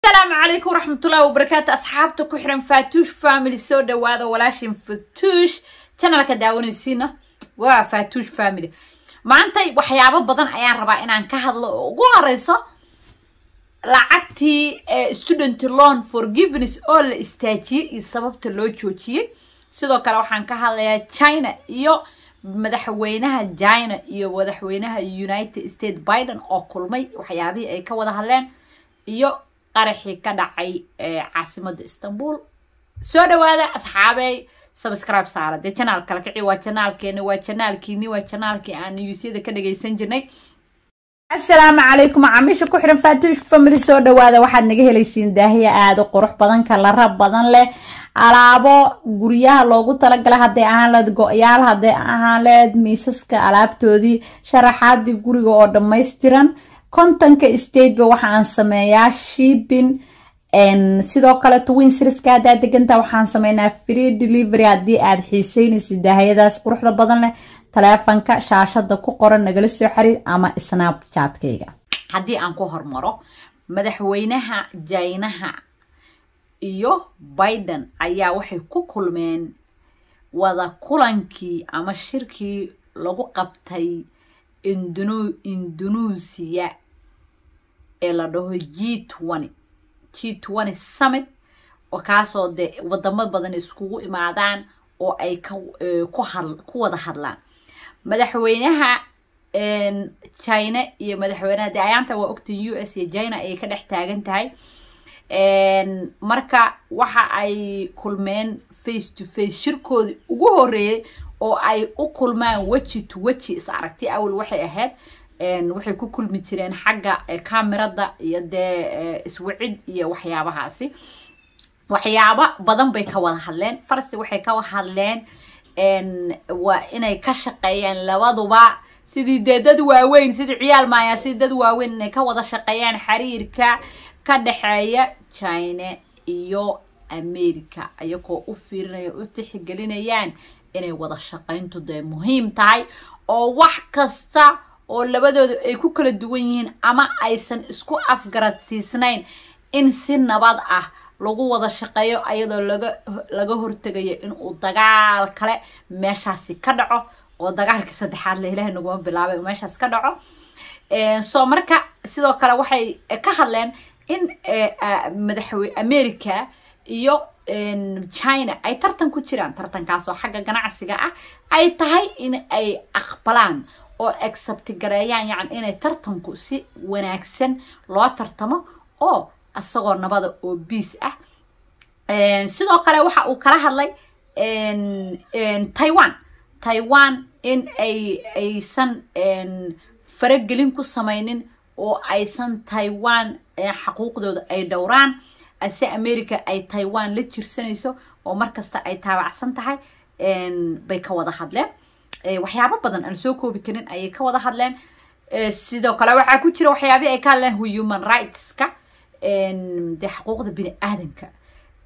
السلام عليكم ورحمة الله وبركاته أصحابتك وحرم فاتوش فاميلي سودا وهذا ولاشين فاتوش تنا لك داوني سينا وفاتوش فاميلي ما أنتي وحيابا بدن أيان ربا إن أنك هذا وغاريسة لعقتي student loan forgiveness all استاجي السبب تلو تشوشي سيدو كلا وحان كهذا تشاينا إيو madaxweynaha China iyo madaxweynaha United States Biden oo kulmay waxyaabii ay ka wada hadleen iyo qaraxii ka dhacay caasimadda Istanbul soo dhawaada asxaabay subscribe saara de channel kala kici waa channelkeeni waa channelkii aan newsyada ka dhageysan jirnay السلام عليكم عميشة كحرم فاتوش فاميلي سو dhawaada waxaad naga helaysiin daahiya aad u qurux badan kala rab badan leh alaabo guriyaha loogu talagalay haday aan la go'yaal haday aan leed miisaska alaabtoodii sharaxaadii guriga oo dhameystiran kontanka state ba waxaan sameeyaa shipping sidoo kale twin seriska hada deganta waxaan sameeynaa free delivery hadii aad xiiseynaysid daahiyadaas quruxda badan leh telefonka shaashada ku qoran nagala soo xiriir ama snapchat-kayga hadii aan ku hormaro madaxweynaha China iyo Biden ayaa waxay ku kulmeen wada kulankii ama shirkii lagu qabtay Indonesia ee la dhaho G20 summit oo kaasoo de wadamo badan iskugu imaadaan oo ay ku wada hadlaan madaxweynaha China iyo madaxweynaha ayaanta waa ogtay US iyo China ay ka dhex taagan tahay marka waxa ay kulmeen face to face shirkoodii ugu horeeyay oo ay u kulmaan waji to waji is aragti awal waxay ahayd waxay ku kulmi jireen xagga kaamirada iyo de iswicid iyo waxyaabahaasi waxyaabo badan bay ka wada hadleen farsti waxay ka wada hadleen waa inay ka shaqeeyaan labaduba sidii dad waaweyn sidii ciyaal maaya sidii dad waaweyn inay ka wada shaqeeyaan xiriirka ka dhaxeeya China iyo America ayagoo u fiirinaya u tixgelinayaan inay wada shaqeyntu de muhiim tahay oo wax kasta oo labadooda ay ku kala duwan yihiin ama aysan isku afgaradsiisnayn in si nabad ah lagu wada shaqeeyo ayadoo laga hortagayo in uu dagaal kale meeshaasi ka dhaco oo dagaalkii saddexaad la Ilaahay nagu bilaabay meeshaas ka dhaco soo marka sidoo kale waxay ka hadleen in madaxweynaha America iyo China ay tartan ku jiraan tartankaas oo xagga ganacsiga ah ay tahay in ay aqbalaan oo accept gareeyaan yani inay tartanku si wanaagsan loo tartamo oo asagoo nabada oo peace ah sidoo kale waxa uu kala hadlay Taiwan in aysan faragelin ku sameeynin oo aysan Taiwan xuquuqdooda ay dhowraan ase America ay Taiwan la jirsanayso oo markasta ay taabacsan tahay bay ka wada hadleen waxyaabo badan aan soo koobi karin ay ka wada hadleen sidoo kale waxa ku jira waxyaabi ay ka hadleen human rights-ka de xuquuqda bini'aadamka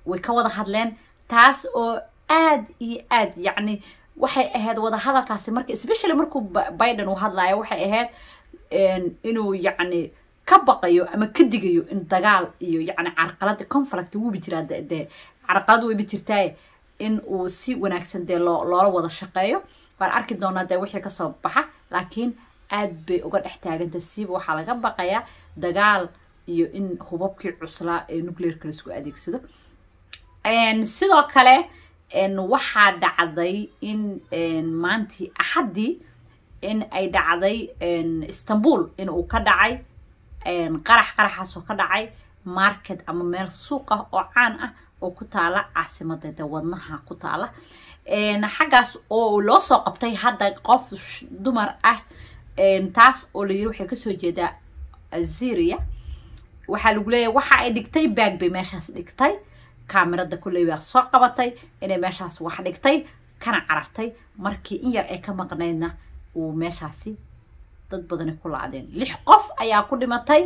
way ka wada hadleen taas oo aad iyo aad yani waxay ahayd wada hadalkaasi marka especially markuu Biden uu hadlayo waxay ahayd inuu yani ka baqayo ama ka digayo in dagaal iyo yani carqalad conflict uu bijira de carqalad way bijirtay in uu si wanaagsan de loola wada shaqeeyo waan arki doonaa de wixii ka soo baxa laakiin aad bay uga dhex taaganta siiba waxa laga baqayaa dagaal iyo in hubabkii cuslaa ee nuclear kala isku adeegsado sidoo kale waxa dhacday in maantii axadii in ay dhacday Istanbul in uu ka dhacay qaraxaas oo ka dhacay market ama meel suuq ah oo caan ah oo ku taala caasimadda wadnaha ku taala xagaas oo loo soo qabtay hadda qof dumar ah taas oo la yiri waxay ka soo jeedaa Syria waxa lagu leeyahay waxa ay dhigtay bag bay meeshaas dhigtay kaamirada kulay waa soo qabatay inay meeshaas wax dhigtay kana carartay markii in yar ay ka maqnaydna uu meeshaasi dad badan ku laadeen 6 qof ayaa ku dhimatay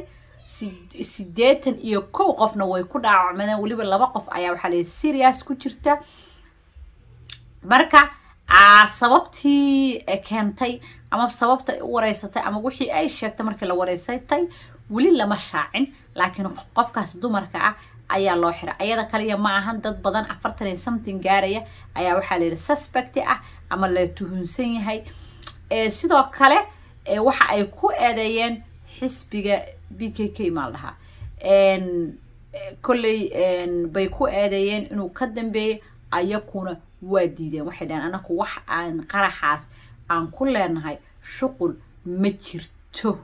81 qofna way ku dhaawacmeen waliba 2 qof ayaa waxa la serious ku jirta marka sababtii keentay ama sababta u wareysatay ama wixii ay sheegtay markii la wareysatay weli lama shaacin laakiin qofkaas dumarka ah ayaa loo xiray ayada kaliya ma ahan dad badan 40 something gaaraya ayaa waxa la yiraahdaa suspect ah ama la tuhunsan yahay sidoo kale waxa ay ku eedeeyeen xisbiga BKK maaldaha kullay bay ku eedeeyeen inuu ka dambeeyay ayakuna waa diideen waxay dhahan anaku wax aan qaraxaas aan ku leenahay shuqul ma jirto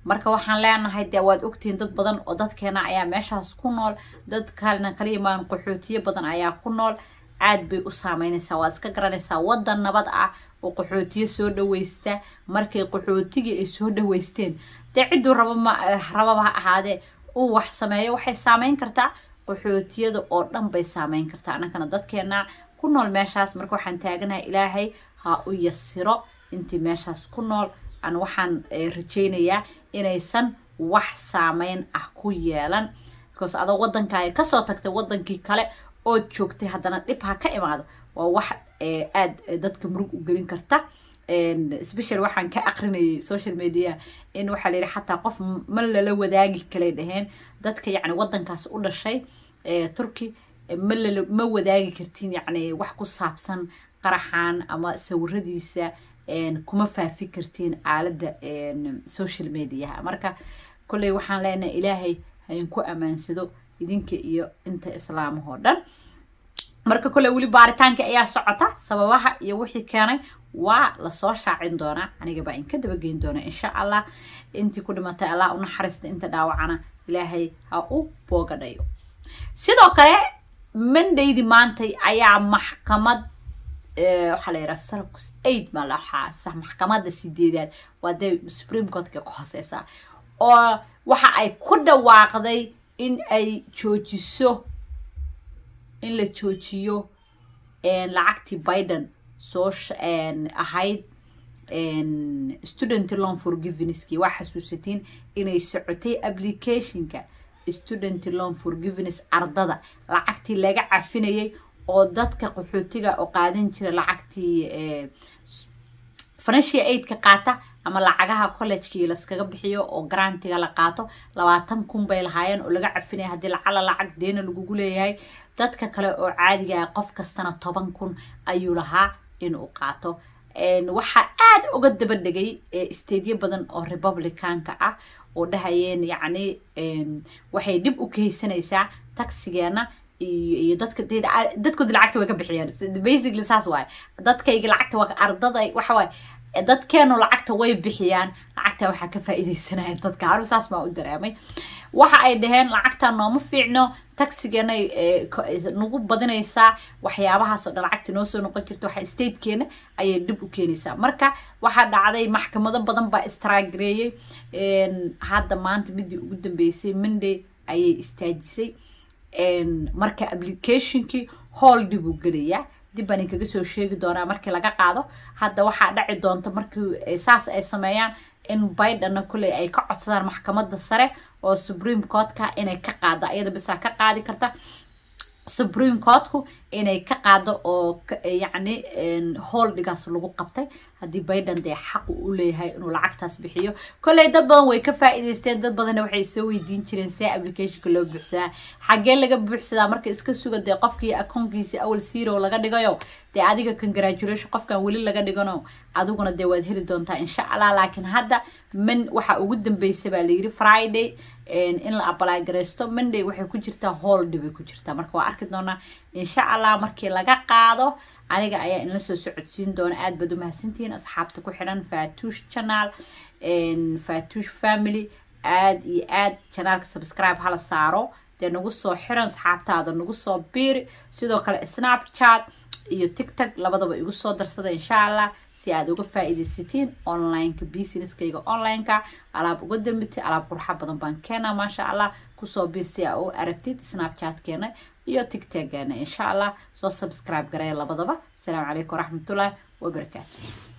marka waxaan leenahay waad ogtiin dad badan oo dadkeena ayaa meeshaas ku nool dad kalena kaliya maan qaxootiye badan ayaa ku nool aad bay u saameynaysaa waad iska garanaysaa wadan nabad ah oo qaxootiye soo dhaweysta markay qaxootiga ay soo dhaweysteen ciduu rababa ha ahaadee uu wax sameeyo waxay saameyn kartaa qaxootiyada oo dhan bay saameyn kartaa anakana dadkeena ku nool meeshaas marka waxaan taaganahay ilaahay ha u yasiro intii meeshaas ku nool aan waxaan rajaynayaa inaysan wax saameyn ah ku yeelan because adoo wadankaaga ka soo tagtay wadankii kale oo joogtay haddana dhib ha ka imaado waa wax aad dadka murug u gelin karta especially waxaan ka aqrinayay social media in waxa la yiri xataa qof ma la wadaagi kale dhaheen dadka yacni wadankaas u dhashay Turkey ma wadaagi kartiin yacni wax ku saabsan qaraxan ama sawiradiisa kuma faafi kartiin aalada social media marka kulay waxaan leenahay ilaahay hayn ku amaansado idinka iyo inta islaamahoo dhan marka kulay wali baaritaanka ayaa socota sababaha iyo wixii keenay waa la soo shaacin doona aniga baa in ka daba geyn doona insha Allah intii ku dhimatay Allah u naxariista inta dhaawacana ilaahay ha u boogadhayo sidoo kale Mondaydi maantay ayaa maxkamad waxa la yiraahdaa Circus 8 malaha sax maxkamadda 8aad waday Supreme Court ka hooseysa oo waxa ay ku dhawaaqday in ay joojiso in la joojiyo lacagtii Biden soo ahayd student loan forgiveness ki waxa xasuusatiin inay socotay applicationka student loan forgiveness ardada lacagtii laga cafinayay oo dadka qaxootiga oo qaadan jira lacagtii financial aid ka qaata ama lacagaha college-ka la iskaga bixiyo oo grantiga la qaato 20,000 bay lahaayeen oo laga cafinay hadii lacag deena lagu leeyahay dadka kale oo caadiga ah qof kastana 10,000 ayuu lahaa inuu qaato waxa aad uga daba dhigay isteediyo badan oo Republicanka ah oo dhahayeen yacni waxay dib u keenaysaa taxigeena iyo dadka lacagta way ka bixiyaan basically saas waay dadkayga lacagta waa ardada waxa waay dadkeenu lacagta way bixiyaan lacagta waxa ka faa'iideysanayaan dadka harusaas ma u dareemay waxa ay dhaheen lacagta nooma fiicno taxigeena nagu badinaysaa waxyaabahaas oo lacagta noo soo noqon jirto waxa state-keena ayay dib u keenaysaa marka waxa dhacday maxkamado badan baa istraagireeyay hadda maanta midii ugu dambeysay Monday ayay istaajisay marka application-ki hold buu galiyaa dib baan kaga soo sheegi doonaa markii laga qaado hadda waxa dhaci doonta markii saas ay sameeyaan in Biden kulay ay ka codsadaan maxkamadda sare oo Supreme Court-ka inay ka qaado ayada bis ka qaadi karta Supreme Court-ku inay ka qaado oo yacni holdigaas lagu qabtay hadii Biden de xaq u leeyahay inuu lacagtaas bixiyo kulay dad badan way ka faa'iideysteen dad badan waxay soo weydiin jireen si application-ka loo buuxsaa xagee laga buuxsadaa marka iska suga de qofkii account-kiisa awal zero laga dhigayo de adiga congratulations qofkan wali laga dhigano adiguna de waad heli doontaa insha Allah laakiin hadda waxa ugu dambeysay baa la yiri Friday in la apply gareysto Monday waxay ku jirtaa hold bay ku jirtaa marka waa arki doonaa insha Allah markii laga qaado aniga ayaa in la soo socodsiin doona aad bad u mahadsantiin asxaabta ku xiran Fatush channel Fatush family aad iyo aad channelka subscribe hala saaro de nagu soo xiran asxaabtaada nagu soo biir sidoo kale Snapchat iyo TikTok labadaba igu soo darsada insha Allah si aad uga faa'iideysatiin online-ka business-kayga online-ka alaab uga dambeeyay alaab qurux badan baan keenaa ma sha Allah ku soo biir si aad u aragtid Snapchat-keena iyo TikTok-keena insha Allah soo subscribe gareey labadaba. Assalamu alaykum wa rahmatullahi wa barakatuh.